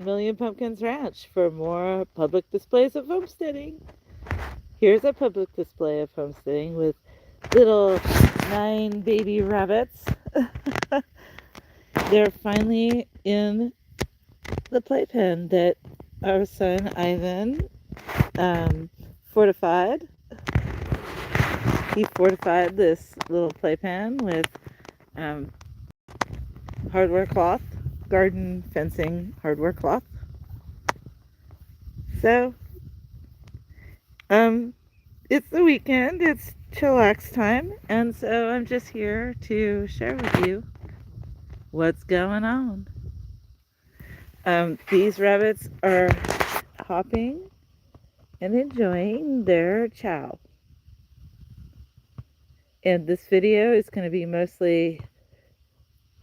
Million Pumpkins Ranch for more public displays of homesteading. Here's a public display of homesteading with little 9 baby rabbits. They're finally in the playpen that our son Ivan fortified. He fortified this little playpen with um, hardware cloth, garden fencing hardware cloth. So, it's the weekend, it's chillax time, and so I'm just here to share with you what's going on. These rabbits are hopping and enjoying their chow. And this video is going to be mostly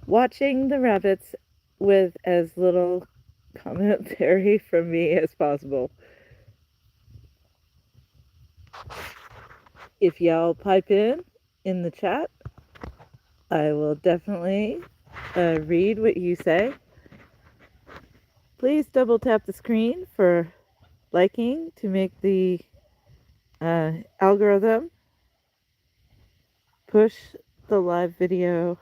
watching the rabbits with as little commentary from me as possible. If y'all pipe in the chat, I will definitely read what you say. Please double tap the screen for liking to make the algorithm push the live video.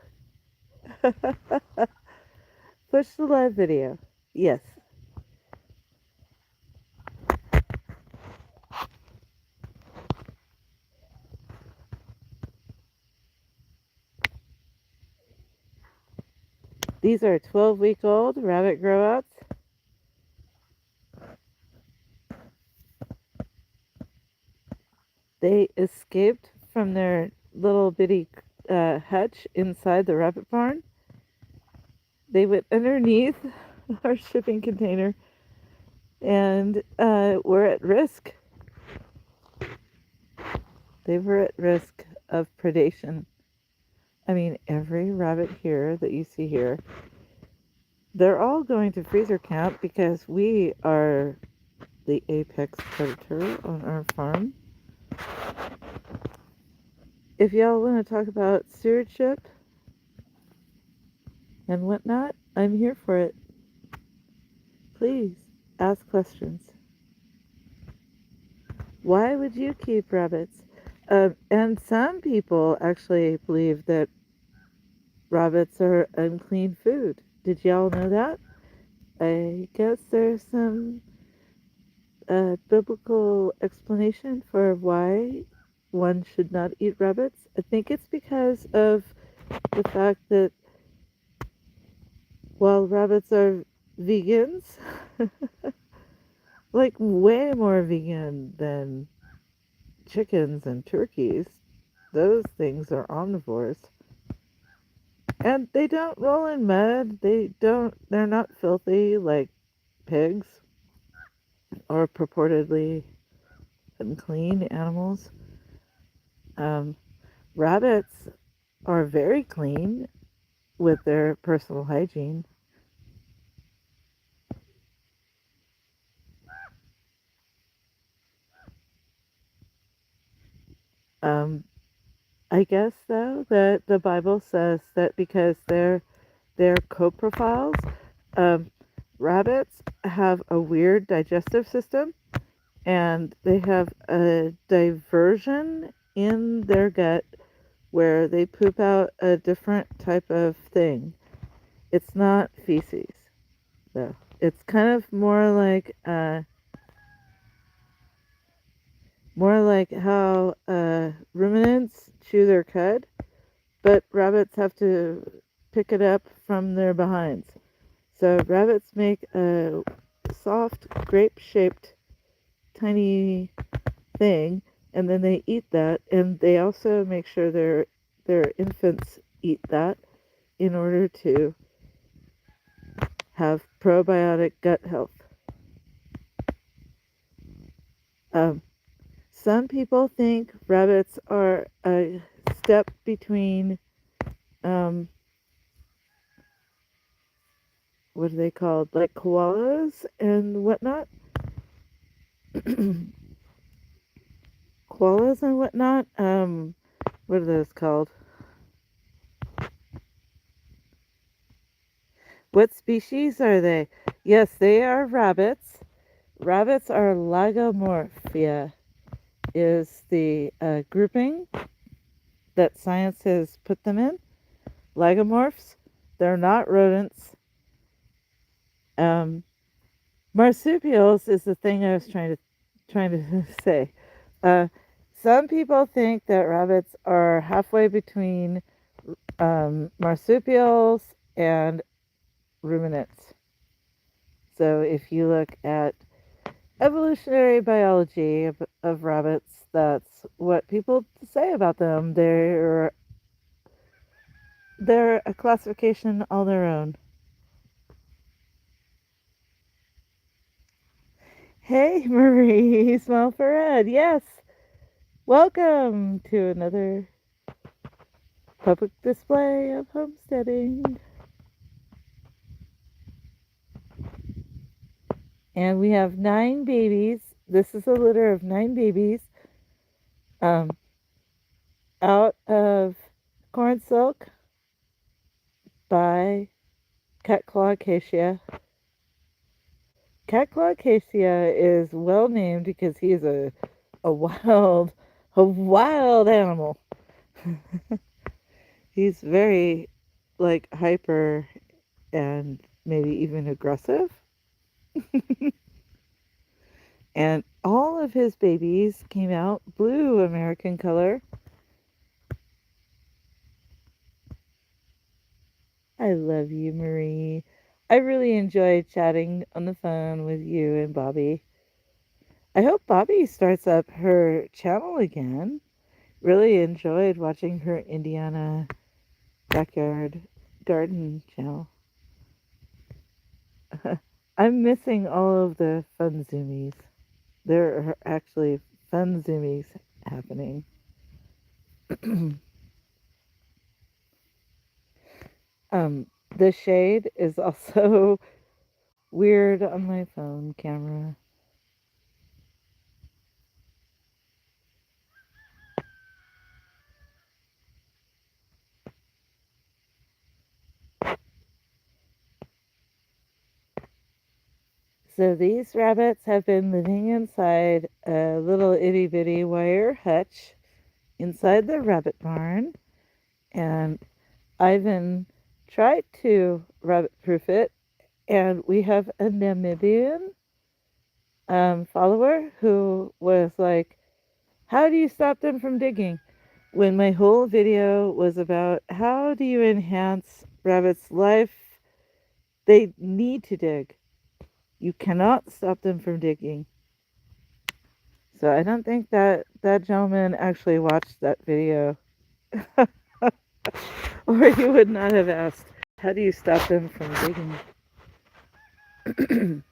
Push the live video. Yes. These are 12-week-old rabbit grow-outs. They escaped from their little bitty hutch inside the rabbit barn. They went underneath our shipping container and were at risk. They were at risk of predation. I mean, every rabbit here that you see here, they're all going to freezer camp because we are the apex predator on our farm. If y'all want to talk about stewardship and whatnot, I'm here for it. Please ask questions. Why would you keep rabbits? And some people actually believe that rabbits are unclean food. Did y'all know that? I guess there's some biblical explanation for why one should not eat rabbits. I think it's because of the fact that while rabbits are vegans, like way more vegan than chickens and turkeys, those things are omnivores. And they don't roll in mud. They're not filthy like pigs or purportedly unclean animals. Rabbits are very clean with their personal hygiene. I guess though that the Bible says that because they're coprophiles, rabbits have a weird digestive system and they have a diversion in their gut where they poop out a different type of thing. It's not feces, though. It's kind of more like how ruminants chew their cud, but rabbits have to pick it up from their behinds. So rabbits make a soft, grape-shaped, tiny thing, and then they eat that, and they also make sure their infants eat that in order to have probiotic gut health. Some people think rabbits are a step between what are they called, like koalas and whatnot. Koalas and whatnot. What are those called? What species are they? Yes, they are rabbits. Rabbits are Lagomorphia, is the grouping that science has put them in. Lagomorphs, they're not rodents. Um, Marsupials is the thing I was trying to say. Uh, some people think that rabbits are halfway between marsupials and ruminants. So if you look at evolutionary biology of rabbits, that's what people say about them. They're a classification all their own. Hey, Marie, smile for Ed. Yes, welcome to another public display of homesteading. And we have 9 babies. This is a litter of 9 babies um, out of corn silk by Catclaw Acacia. Catclaw Acacia is well named because he is a wild, a wild animal. He's very like hyper and maybe even aggressive. And all of his babies came out blue American color. I love you, Marie. I really enjoyed chatting on the phone with you and Bobby. I hope Bobby starts up her channel again. Really enjoyed watching her Indiana backyard garden channel. I'm missing all of the fun zoomies. There are actually fun zoomies happening. The shade is also weird on my phone camera. So these rabbits have been living inside a little itty bitty wire hutch inside the rabbit barn, and Ivan tried to rabbit proof it, and we have a Namibian follower who was like, how do you stop them from digging? When my whole video was about how do you enhance rabbits' life, they need to dig. You cannot stop them from digging. So I don't think that that gentleman actually watched that video. Or he would not have asked, how do you stop them from digging?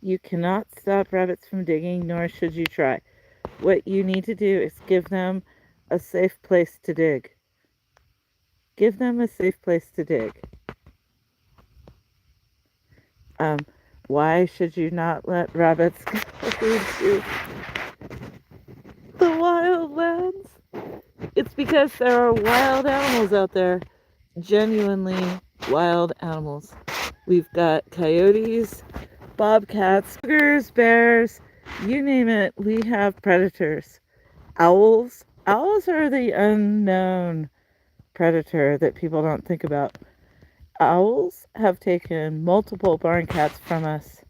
You cannot stop rabbits from digging, nor should you try. What you need to do is give them a safe place to dig. Give them a safe place to dig. Um, why should you not let rabbits go into the wildlands? It's because there are wild animals out there. Genuinely wild animals. We've got coyotes, bobcats, cougars, bears, you name it, we have predators. Owls. Owls are the unknown predator that people don't think about. Owls have taken multiple barn cats from us.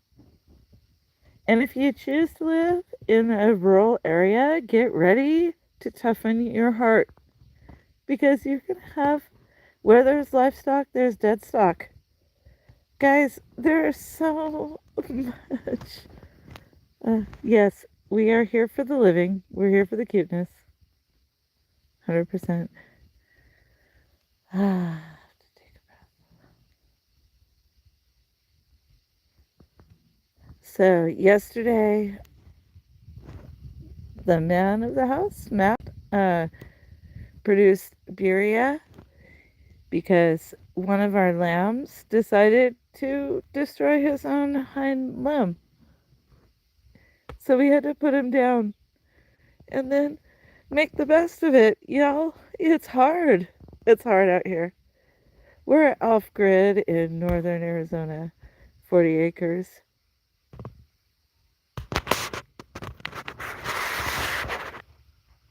And if you choose to live in a rural area, get ready to toughen your heart because you can have, where there's livestock, there's dead stock. Guys, there's so much. Yes, we are here for the living. We're here for the cuteness. 100%. So, yesterday, the man of the house, Matt, produced Buria because one of our lambs decided to destroy his own hind limb. So we had to put him down and then make the best of it, y'all. It's hard. It's hard out here. We're off grid in northern Arizona, 40 acres.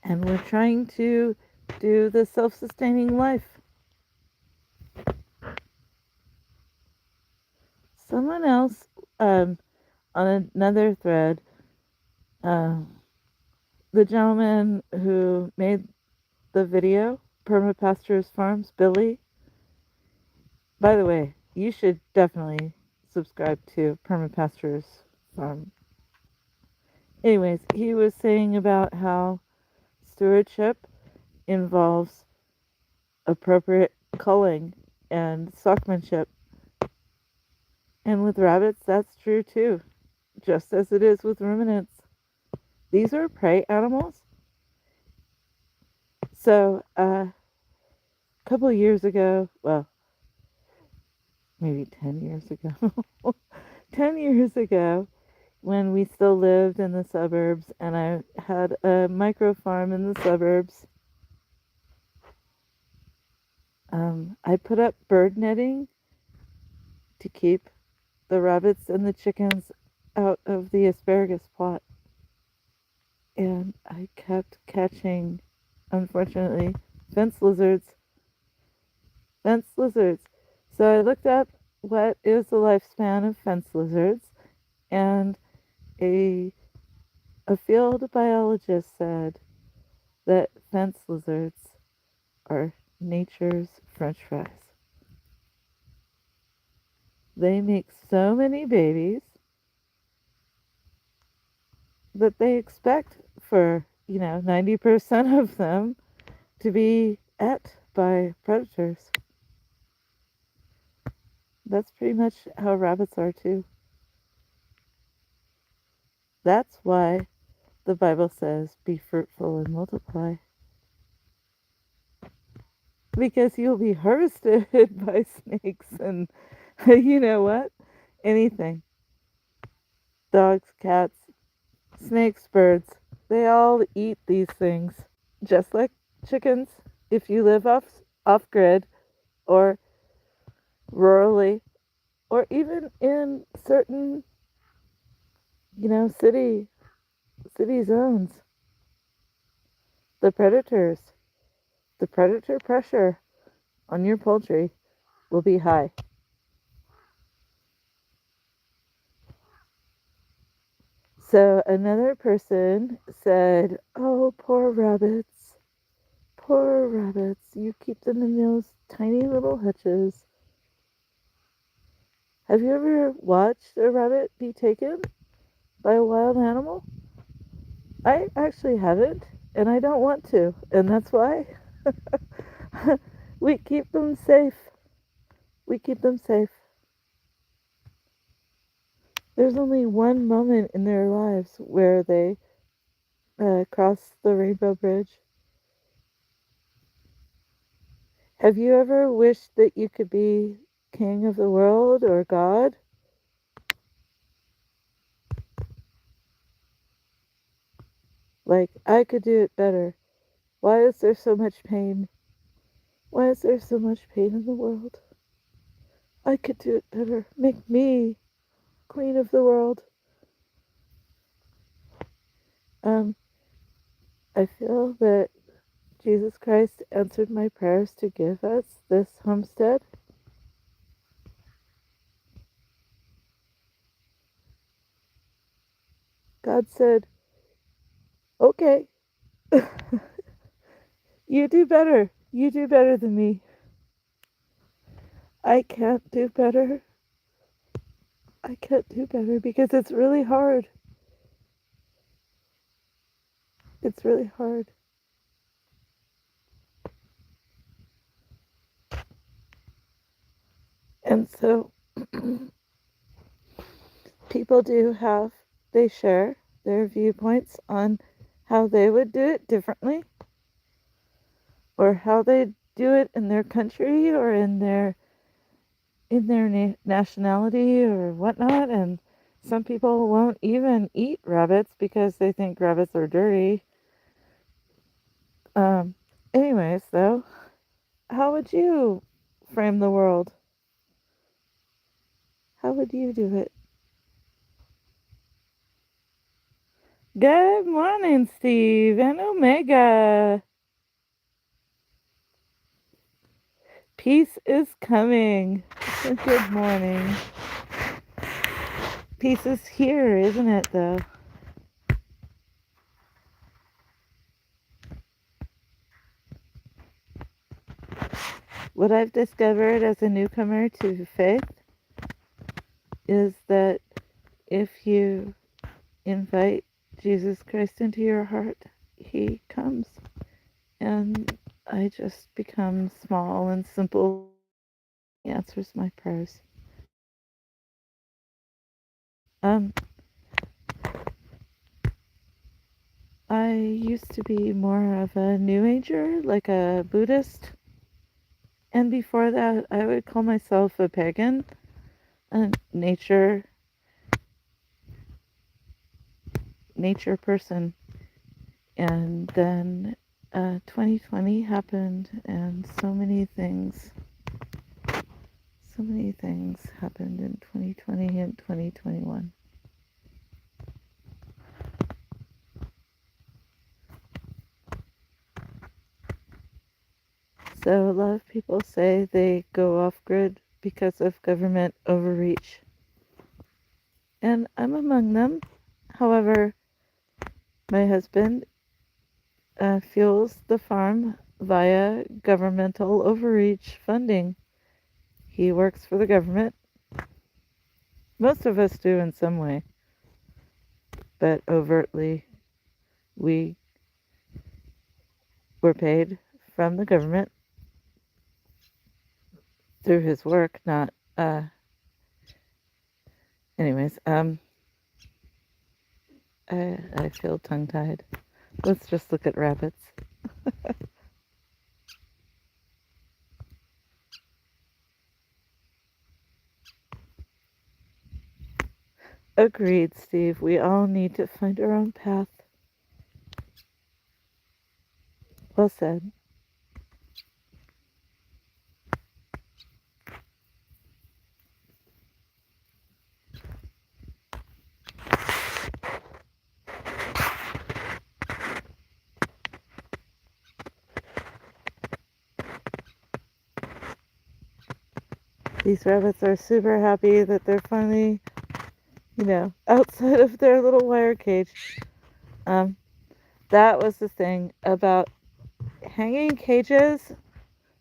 And we're trying to do the self sustaining life. Someone else, on another thread, um, the gentleman who made the video, Permapastures Farms, Billy. By the way, you should definitely subscribe to Permapastures Farm. Anyways, he was saying about how stewardship involves appropriate culling and stockmanship. And with rabbits, that's true too, just as it is with ruminants. These are prey animals. So, a couple years ago, well, maybe 10 years ago, 10 years ago, when we still lived in the suburbs and I had a micro farm in the suburbs, I put up bird netting to keep the rabbits and the chickens out of the asparagus plot. And I kept catching, unfortunately, fence lizards. Fence lizards. So I looked up what is the lifespan of fence lizards, and a a field biologist said that fence lizards are nature's French fries. They make so many babies that they expect for, 90% of them to be ate by predators. That's pretty much how rabbits are too. That's why the Bible says, be fruitful and multiply. Because you'll be harvested by snakes and you know what? Anything. Dogs, cats, snakes, birds. They all eat these things. Just like chickens, if you live off grid or rurally or even in certain, city zones, the predators, the predator pressure on your poultry will be high. So another person said, "Oh, poor rabbits. Poor rabbits. You keep them in those tiny little hutches." Have you ever watched a rabbit be taken by a wild animal? I actually haven't, and I don't want to, and that's why we keep them safe. We keep them safe. There's only one moment in their lives where they cross the rainbow bridge. Have you ever wished that you could be king of the world or God? Like, I could do it better. Why is there so much pain? Why is there so much pain in the world? I could do it better. Make me queen of the world. Um, I feel that Jesus Christ answered my prayers to give us this homestead. God said, okay, you do better. You do better than me. I can't do better. I can't do better because it's really hard. It's really hard. And so people they share their viewpoints on how they would do it differently or how they do it in their country or in their nationality or whatnot. And some people won't even eat rabbits because they think rabbits are dirty. Um, anyways, though, how would you frame the world? How would you do it? Good morning, Steve and Omega. Peace is coming. Good morning. Peace is here, isn't it, though? What I've discovered as a newcomer to faith is that if you invite Jesus Christ into your heart, he comes. And I just become small and simple. He answers my prayers. Um, I used to be more of a New Ager, like a Buddhist. And before that, I would call myself a pagan, a nature person. And then 2020 happened, and so many things happened in 2020 and 2021. So a lot of people say they go off grid because of government overreach. And I'm among them. However, my husband fuels the farm via governmental overreach funding. He works for the government. Most of us do in some way, but overtly, we were paid from the government through his work, not. Anyways, I feel tongue-tied. Let's just look at rabbits. Agreed, Steve. We all need to find our own path. Well said. These rabbits are super happy that they're finally, outside of their little wire cage. That was the thing about hanging cages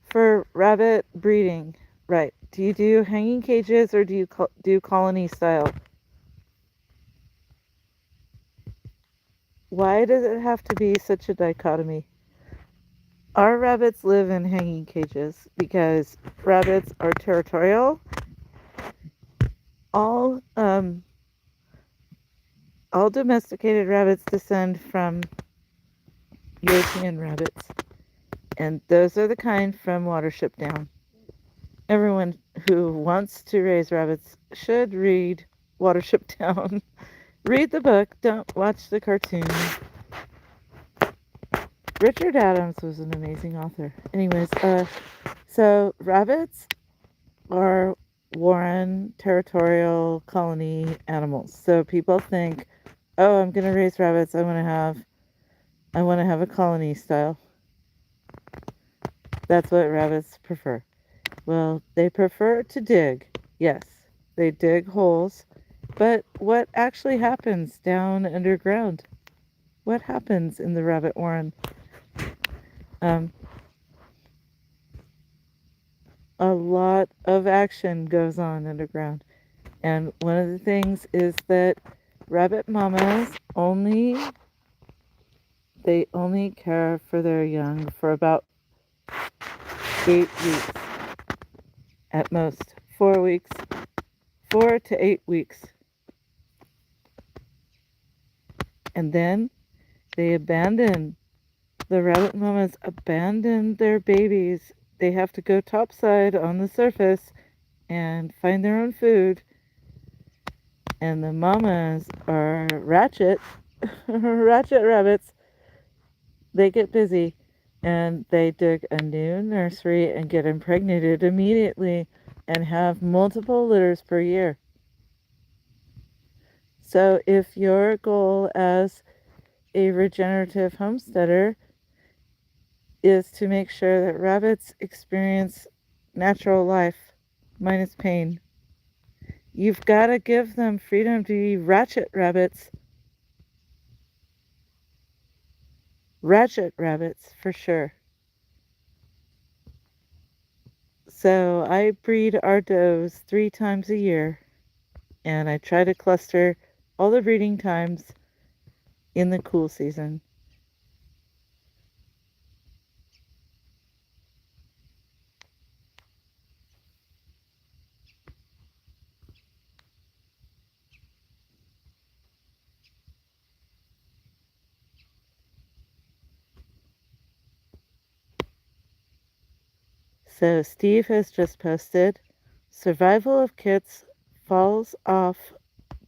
for rabbit breeding. Right. Do you do hanging cages or do you do colony style? Why does it have to be such a dichotomy? Our rabbits live in hanging cages because rabbits are territorial. All domesticated rabbits descend from European rabbits, and those are the kind from Watership down. Everyone who wants to raise rabbits should read Watership Down. Read the book, don't watch the cartoon. Richard Adams was an amazing author. Anyways, so rabbits are warren, territorial, colony animals. So people think, oh, I'm gonna raise rabbits. I want to have a colony style. That's what rabbits prefer. Well, they prefer to dig. Yes, they dig holes. But what actually happens down underground? What happens in the rabbit warren? A lot of action goes on underground. And one of the things is that rabbit mamas they only care for their young for about 8 weeks at most. 4 weeks, 4 to 8 weeks. And then the rabbit mamas abandon their babies. They have to go topside on the surface and find their own food. And the mamas are ratchet rabbits. They get busy. and they dig a new nursery and get impregnated immediately and have multiple litters per year. So if your goal as a regenerative homesteader is to make sure that rabbits experience natural life minus pain, you've got to give them freedom to be ratchet rabbits. Ratchet rabbits, for sure. So I breed our does 3 times a year, and I try to cluster all the breeding times in the cool season. So Steve has just posted, survival of kits falls off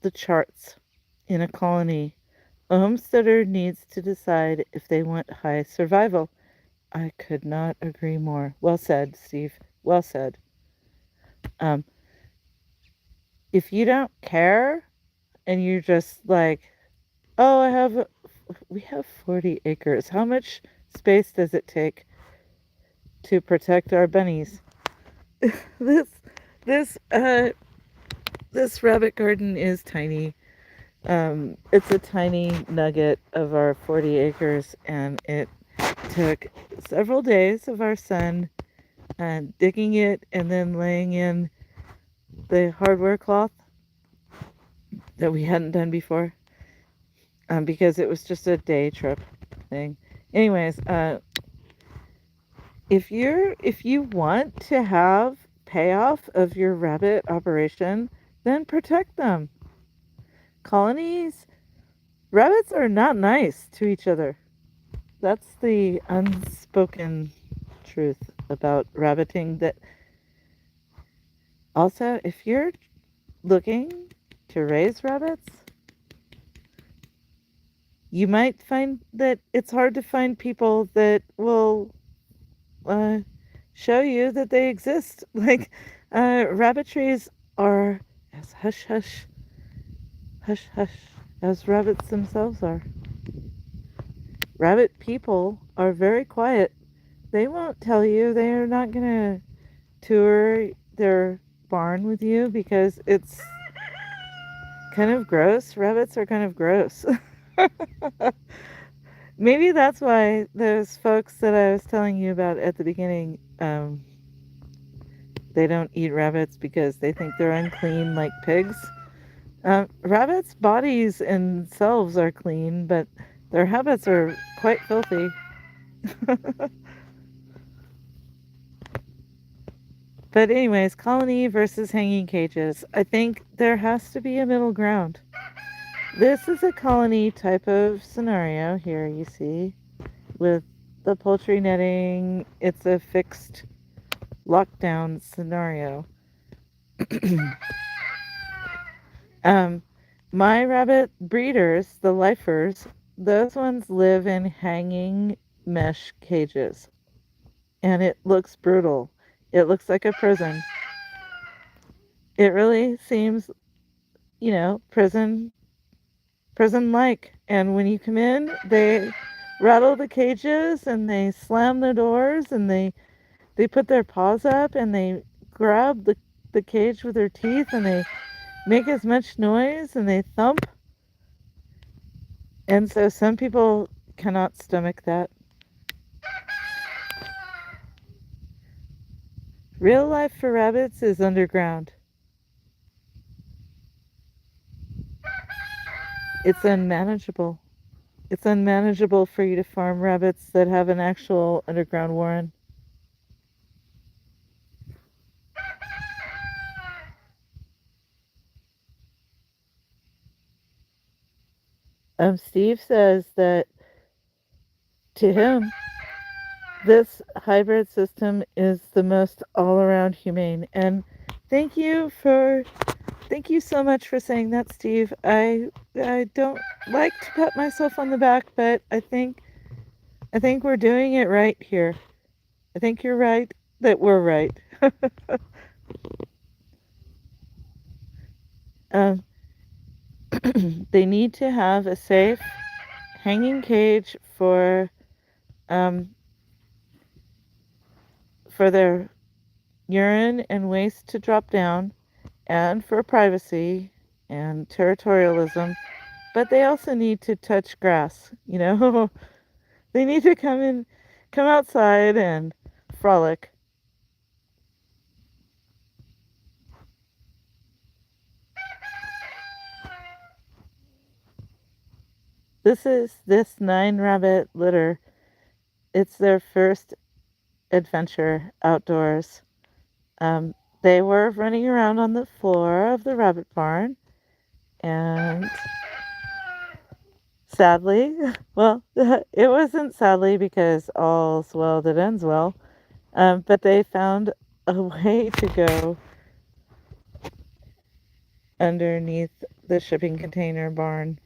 the charts in a colony. A homesteader needs to decide if they want high survival. I could not agree more. Well said, Steve. Well said. Um, if you don't care and you're just like, oh, we have 40 acres. How much space does it take to protect our bunnies? this, this, uh, this rabbit garden is tiny. It's a tiny nugget of our 40 acres, and it took several days of our son digging it and then laying in the hardware cloth that we hadn't done before, because it was just a day trip thing. Anyways, if you want to have payoff of your rabbit operation, then protect them. Colonies, rabbits are not nice to each other. That's the unspoken truth about rabbiting. That also, if you're looking to raise rabbits, you might find that it's hard to find people that will show you that they exist. Like, rabbit trees are as hush hush, hush hush as rabbits themselves are. Rabbit people are very quiet. They won't tell you. They are not going to tour their barn with you because it's kind of gross. Rabbits are kind of gross. Maybe that's why those folks that I was telling you about at the beginning, they don't eat rabbits because they think they're unclean like pigs. Rabbits' bodies themselves are clean, but their habits are quite filthy. But anyways, colony versus hanging cages. I think there has to be a middle ground. This is a colony type of scenario here, you see, with the poultry netting. It's a fixed lockdown scenario. My rabbit breeders, the lifers, those ones live in hanging mesh cages. And it looks brutal. It looks like a prison. It really seems, prison-like. And when you come in, they rattle the cages and they slam the doors and they put their paws up and they grab the cage with their teeth and they make as much noise and they thump. And so some people cannot stomach that. Real life for rabbits is underground. It's unmanageable. It's unmanageable for you to farm rabbits that have an actual underground warren. Steve says that to him, this hybrid system is the most all-around humane. And thank you so much for saying that, Steve. I don't like to pat myself on the back, but I think I think we're doing it right here. I think you're right that we're right. um, they need to have a safe hanging cage um, for their urine and waste to drop down, and for privacy and territorialism. But they also need to touch grass. They need to come outside and frolic. This 9 rabbit litter. It's their first adventure outdoors. Um, they were running around on the floor of the rabbit barn, and sadly, well, it wasn't sadly because all's well that ends well, but they found a way to go underneath the shipping container barn.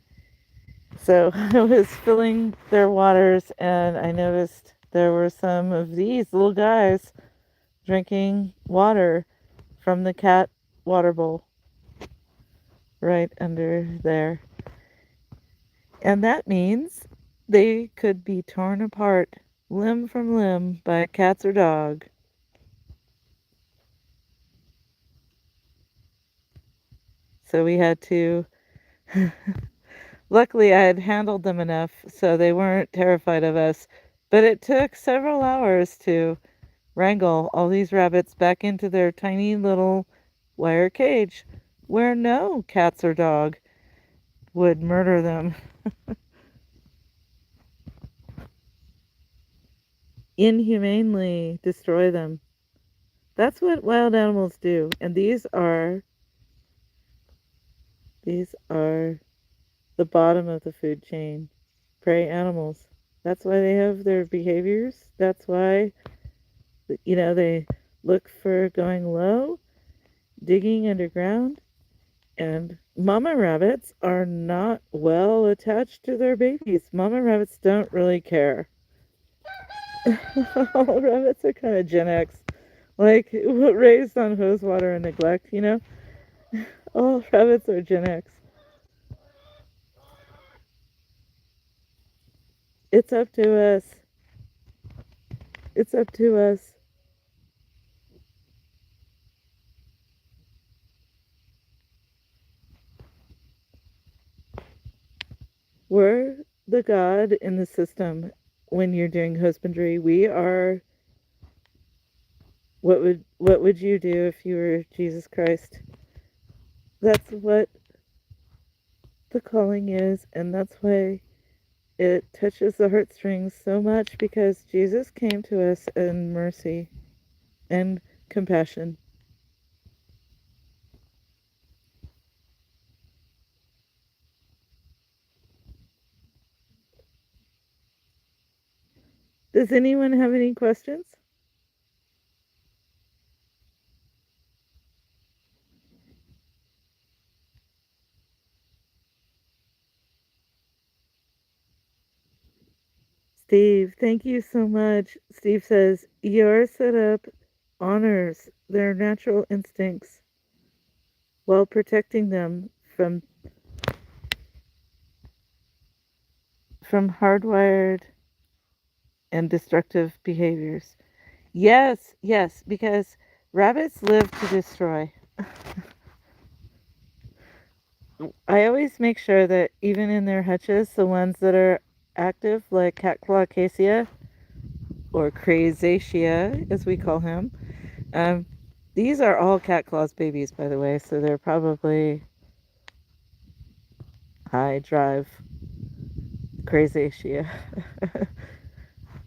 So I was filling their waters, and I noticed there were some of these little guys drinking water from the cat water bowl right under there. And that means they could be torn apart limb from limb by cats or dog. So we had to. Luckily, I had handled them enough so they weren't terrified of us. But it took several hours to wrangle all these rabbits back into their tiny little wire cage where no cats or dog would murder them, inhumanely destroy them. That's what wild animals do. And these are the bottom of the food chain. Prey animals. That's why they have their behaviors. That's why they look for going low, digging underground, and mama rabbits are not well attached to their babies. Mama rabbits don't really care. All rabbits are kind of Gen X, like raised on hose water and neglect. All rabbits are Gen X. It's up to us. It's up to us. We're the God in the system when you're doing husbandry. We are. What would you do if you were Jesus Christ? That's what the calling is, and that's why it touches the heartstrings so much, because Jesus came to us in mercy and compassion. Does anyone have any questions? Steve, thank you so much. Steve says, your setup honors their natural instincts while protecting them from hardwired and destructive behaviors. Yes, yes, because rabbits live to destroy. I always make sure that even in their hutches, the ones that are active, like cat claw acacia or crazaceae, as we call him, um, these are all cat claws babies, by the way, so they're probably high drive crazaceae.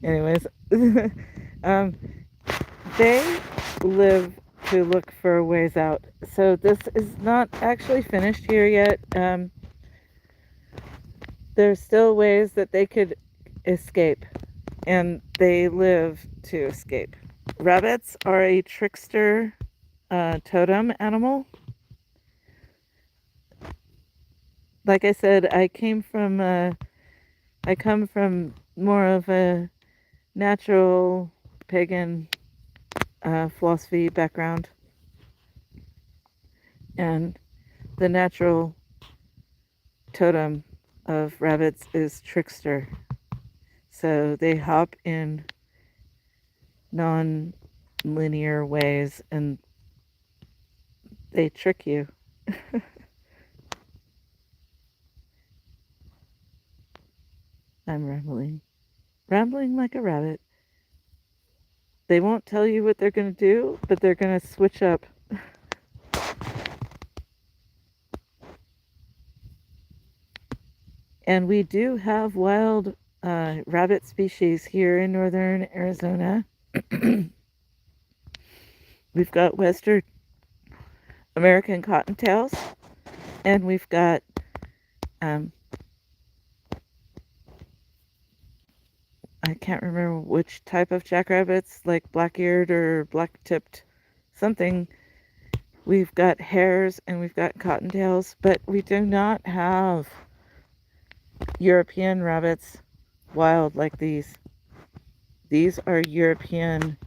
Anyways, um, they live to look for ways out. So this is not actually finished here yet. There's still ways that they could escape, and they live to escape. Rabbits are a trickster totem animal. Like I said, I come from more of a natural pagan philosophy background, and the natural totem of rabbits is trickster. So they hop in non-linear ways and they trick you. I'm rambling like a rabbit. They won't tell you what they're going to do, but they're going to switch up. And we do have wild rabbit species here in northern Arizona. We've got Western American cottontails, and we've got I can't remember which type of jackrabbits, like black-eared or black-tipped something. We've got hares and we've got cottontails, but we do not have European rabbits wild like these. These are European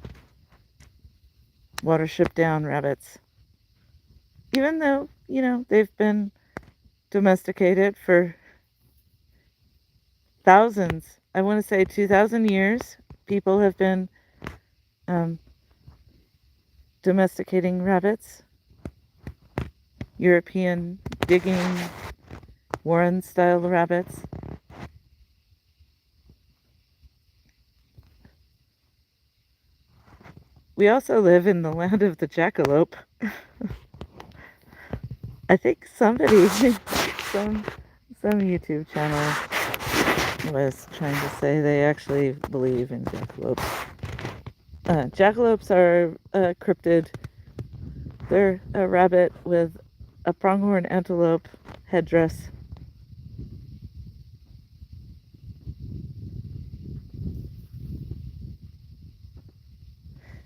watership down rabbits. Even though, they've been domesticated for thousands, I want to say 2,000 years, people have been domesticating rabbits. European digging warren style rabbits. We also live in the land of the jackalope. I think somebody, some YouTube channel was trying to say they actually believe in jackalopes. Jackalopes are a cryptid. They're a rabbit with a pronghorn antelope headdress.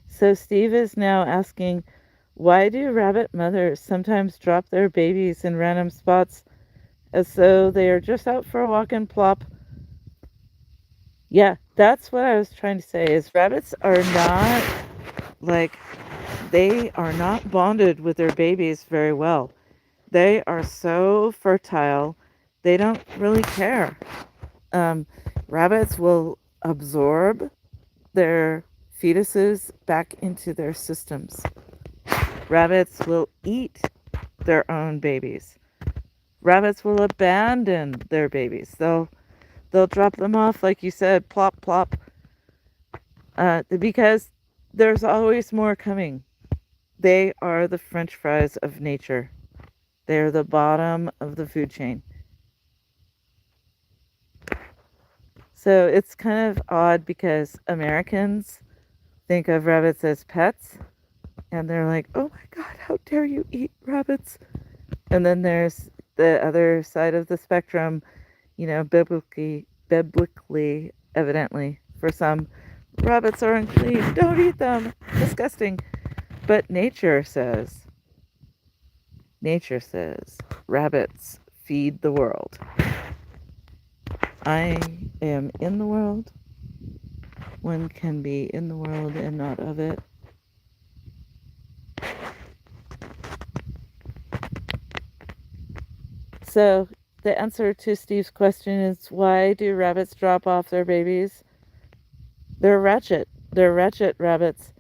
So Steve is now asking, why do rabbit mothers sometimes drop their babies in random spots as though they are just out for a walk and plop? Yeah, that's what I was trying to say, is rabbits are not, they are not bonded with their babies very well. They are so fertile, they don't really care. Rabbits will absorb their fetuses back into their systems. Rabbits will eat their own babies. Rabbits will abandon their babies. They'll drop them off, like you said, plop, plop, because there's always more coming. They are the French fries of nature. They're the bottom of the food chain. So it's kind of odd because Americans think of rabbits as pets, and they're like, oh my God, how dare you eat rabbits? And then there's the other side of the spectrum, biblically, evidently, for some, rabbits are unclean, don't eat them, disgusting. But nature says, rabbits feed the world. I am in the world. One can be in the world and not of it. So the answer to Steve's question is, why do rabbits drop off their babies? They're ratchet. They're ratchet rabbits.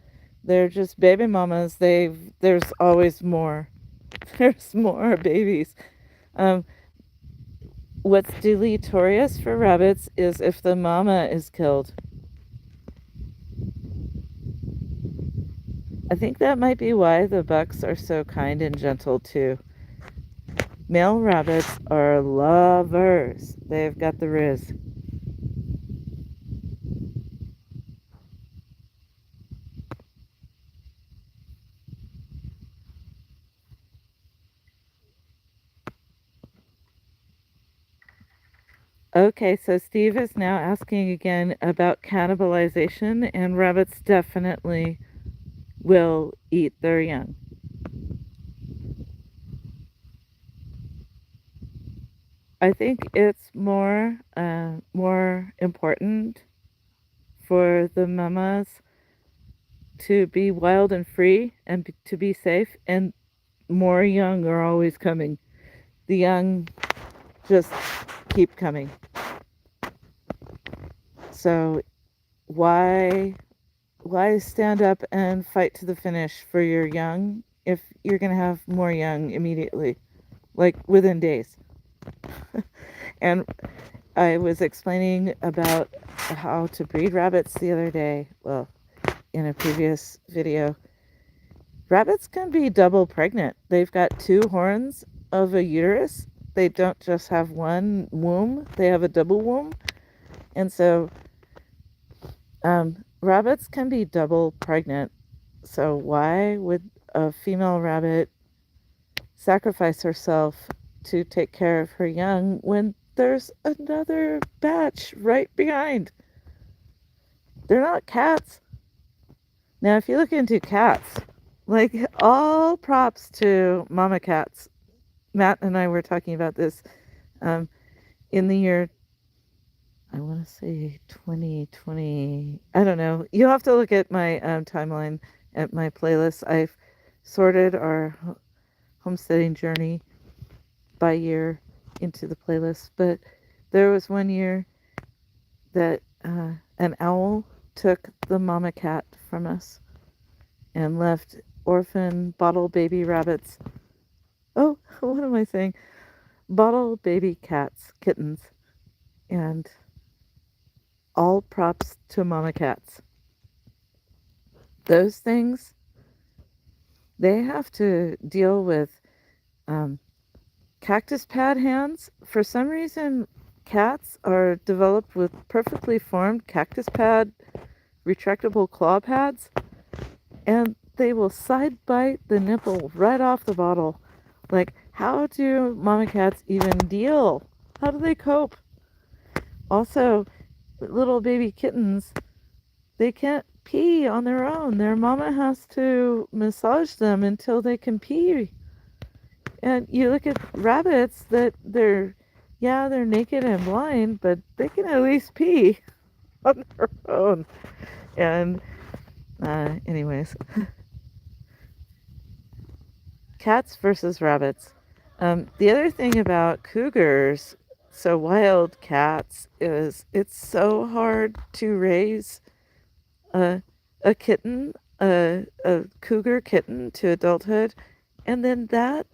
They're just baby mamas. There's always more. There's more babies. What's deleterious for rabbits is if the mama is killed. I think that might be why the bucks are so kind and gentle too. Male rabbits are lovers. They've got the riz. Okay, so Steve is now asking again about cannibalization, and rabbits definitely will eat their young. I think it's more important for the mamas to be wild and free and to be safe, and more young are always coming. The young just keep coming. So why stand up and fight to the finish for your young if you're going to have more young immediately, like within days? And I was explaining about how to breed rabbits the other day, well, in a previous video. Rabbits can be double pregnant. They've got two horns of a uterus. They don't just have one womb, they have a double womb. And so rabbits can be double pregnant. So why would a female rabbit sacrifice herself to take care of her young when there's another batch right behind? They're not cats. Now, if you look into cats, like all props to mama cats. Matt and I were talking about this in the year, I want to say 2020. I don't know. You'll have to look at my timeline at my playlist. I've sorted our homesteading journey by year into the playlist. But there was one year that an owl took the mama cat from us and left orphan bottle baby rabbits. Oh, what am I saying? Bottle baby cats, kittens, and all props to mama cats. Those things, they have to deal with cactus pad hands. For some reason, cats are developed with perfectly formed cactus pad retractable claw pads, and they will side bite the nipple right off the bottle. Like, how do mama cats even deal? How do they cope? Also, little baby kittens, they can't pee on their own. Their mama has to massage them until they can pee. And you look at rabbits that they're naked and blind, but they can at least pee on their own. And anyways, cats versus rabbits. The other thing about cougars, so wild cats, is it's so hard to raise a kitten, a cougar kitten to adulthood, and then that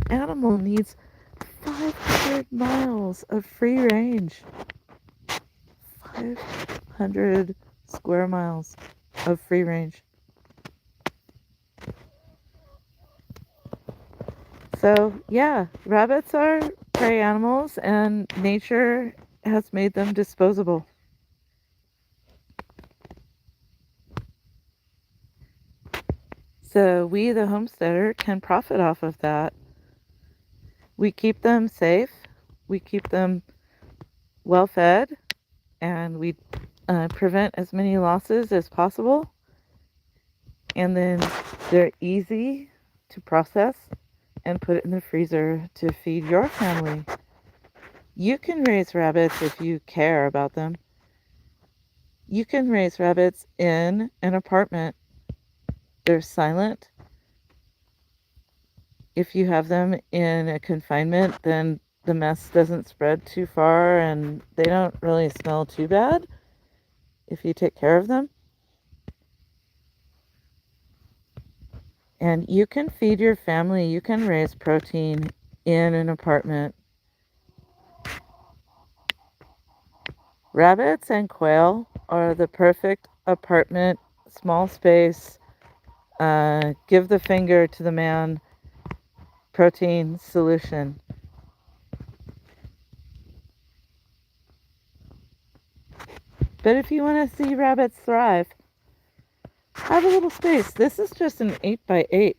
animal needs 500 miles of free range. 500 square miles of free range. So, yeah, rabbits are prey animals, and nature has made them disposable. So, we, the homesteader, can profit off of that. We keep them safe, we keep them well fed, and we prevent as many losses as possible. And then they're easy to process and put it in the freezer to feed your family. You can raise rabbits if you care about them. You can raise rabbits in an apartment. They're silent. If you have them in a confinement, then the mess doesn't spread too far and they don't really smell too bad if you take care of them. And you can feed your family, you can raise protein in an apartment. Rabbits and quail are the perfect apartment, small space, give the finger to the man protein solution. But if you want to see rabbits thrive, have a little space. This is just an 8x8.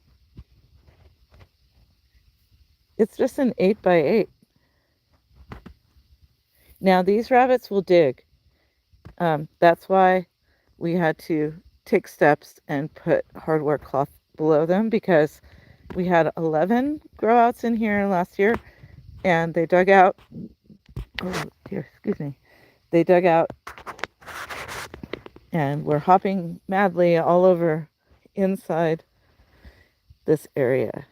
It's just an 8x8. Now, these rabbits will dig. That's why we had to take steps and put hardware cloth below them, because we had 11 grow outs in here last year, and they dug out Oh dear, excuse me. They dug out and were hopping madly all over inside this area.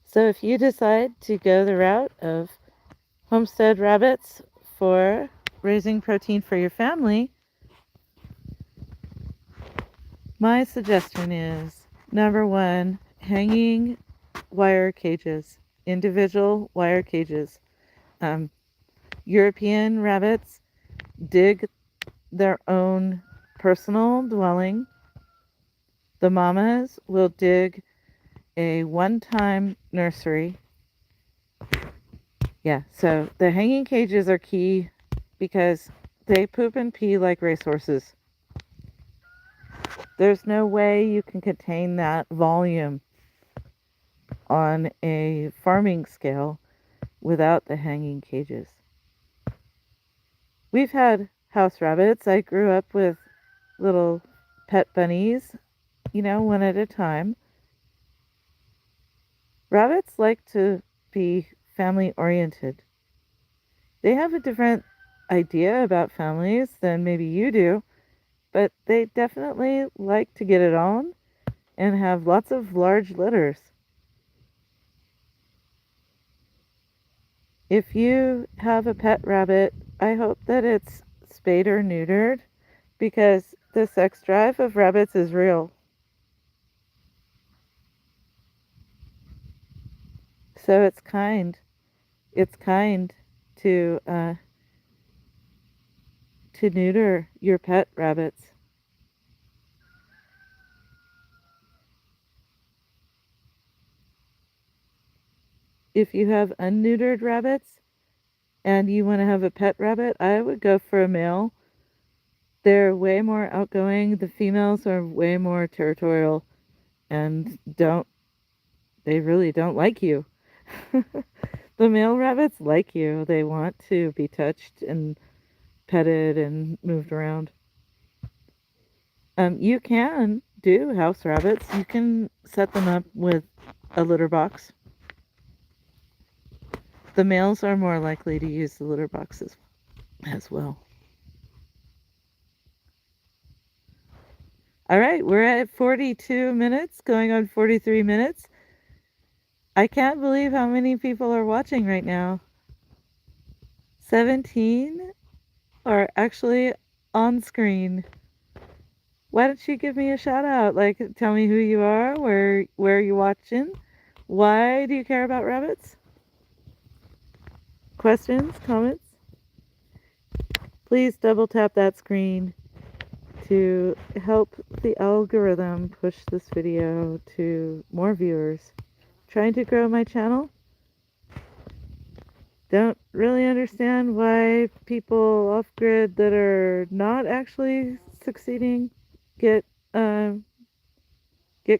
So if you decide to go the route of homestead rabbits for raising protein for your family, my suggestion is number one, hanging wire cages, individual wire cages. Um, European rabbits dig their own personal dwelling. The mamas will dig a one-time nursery. Yeah, so the hanging cages are key because they poop and pee like racehorses. There's no way you can contain that volume on a farming scale without the hanging cages. We've had house rabbits. I grew up with little pet bunnies, one at a time. Rabbits like to be family oriented. They have a different idea about families than maybe you do, but they definitely like to get it on and have lots of large litters. If you have a pet rabbit, I hope that it's spayed or neutered because the sex drive of rabbits is real. So it's kind. It's kind to neuter your pet rabbits. If you have unneutered rabbits and you want to have a pet rabbit, I would go for a male. They're way more outgoing. The females are way more territorial and they really don't like you. The male rabbits like you. They want to be touched and petted and moved around. You can do house rabbits. You can set them up with a litter box. The males are more likely to use the litter boxes as well. All right, we're at 42 minutes, going on 43 minutes. I can't believe how many people are watching right now. 17 are actually on screen. Why don't you give me a shout out? Like, tell me who you are, where you're watching. Why do you care about rabbits? Questions, comments? Please double tap that screen to help the algorithm push this video to more viewers. Trying to grow my channel. Don't really understand why people off grid that are not actually succeeding get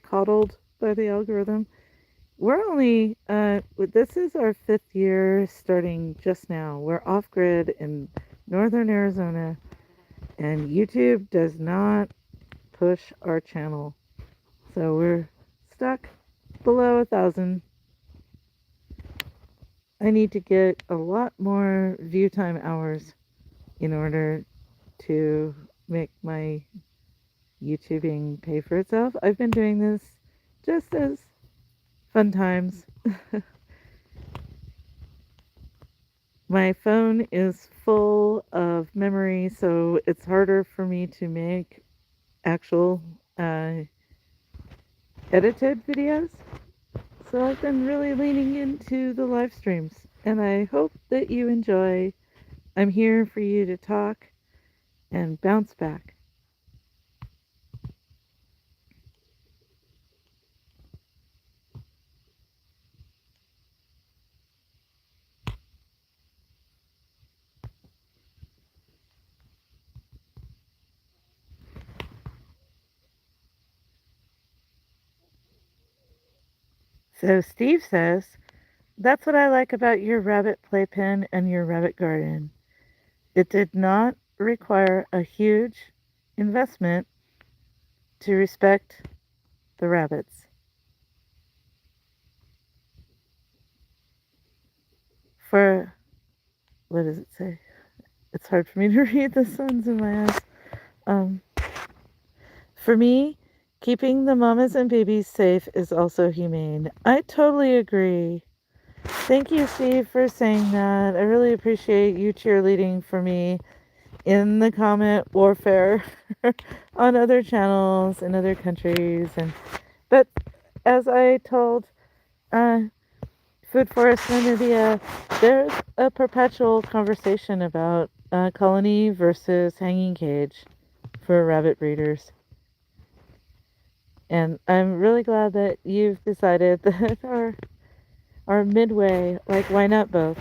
coddled by the algorithm. We're only this is our 5th year starting just now. We're off grid in northern Arizona, and YouTube does not push our channel, so we're stuck below 1,000. I need to get a lot more view time hours in order to make my YouTubing pay for itself. I've been doing this just as fun times. My phone is full of memory, so it's harder for me to make actual edited videos. So I've been really leaning into the live streams, and I hope that you enjoy. I'm here for you to talk and bounce back. So Steve says, that's what I like about your rabbit playpen and your rabbit garden. It did not require a huge investment to respect the rabbits. For, what does it say? It's hard for me to read, the sun's in my eyes. Um, for me, keeping the mamas and babies safe is also humane. I totally agree. Thank you, Steve, for saying that. I really appreciate you cheerleading for me in the comment warfare on other channels in other countries. But as I told uh, Food Forest Namibia, there's a perpetual conversation about colony versus hanging cage for rabbit breeders. And I'm really glad that you've decided that our midway, like why not both?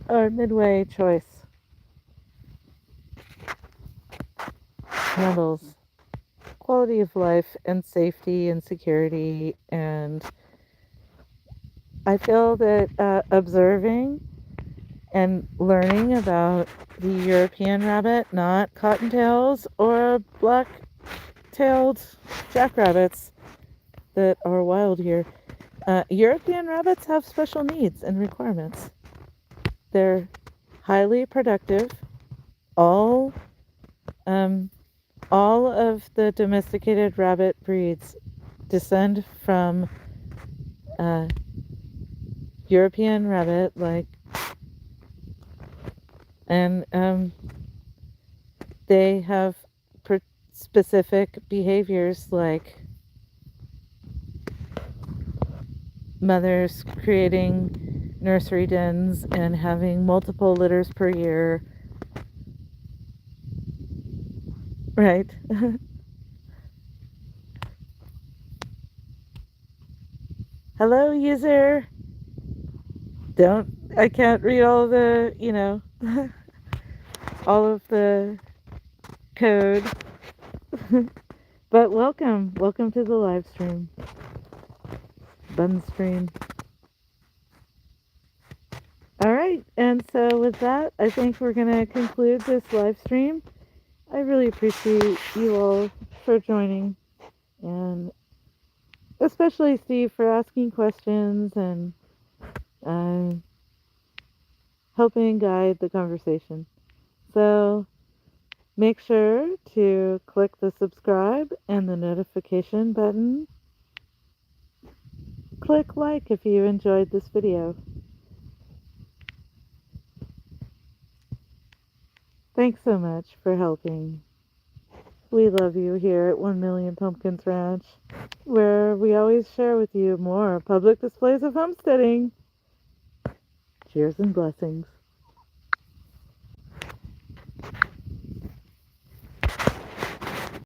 Our midway choice handles quality of life and safety and security. And I feel that observing and learning about the European rabbit, not cottontails or black-tailed jackrabbits that are wild here. European rabbits have special needs and requirements. They're highly productive. All um, all of the domesticated rabbit breeds descend from European rabbit, and they have specific behaviors like mothers creating nursery dens and having multiple litters per year. Right. Hello, user. I can't read all the, all of the code. But welcome. Welcome to the live stream. Bun stream. All right. And so with that, I think we're going to conclude this live stream. I really appreciate you all for joining, and especially Steve for asking questions and uh, helping guide the conversation. So make sure to click the subscribe and the notification button. Click like if you enjoyed this video. Thanks so much for helping. We love you here at 1 Million Pumpkins Ranch, where we always share with you more public displays of homesteading. Cheers and blessings.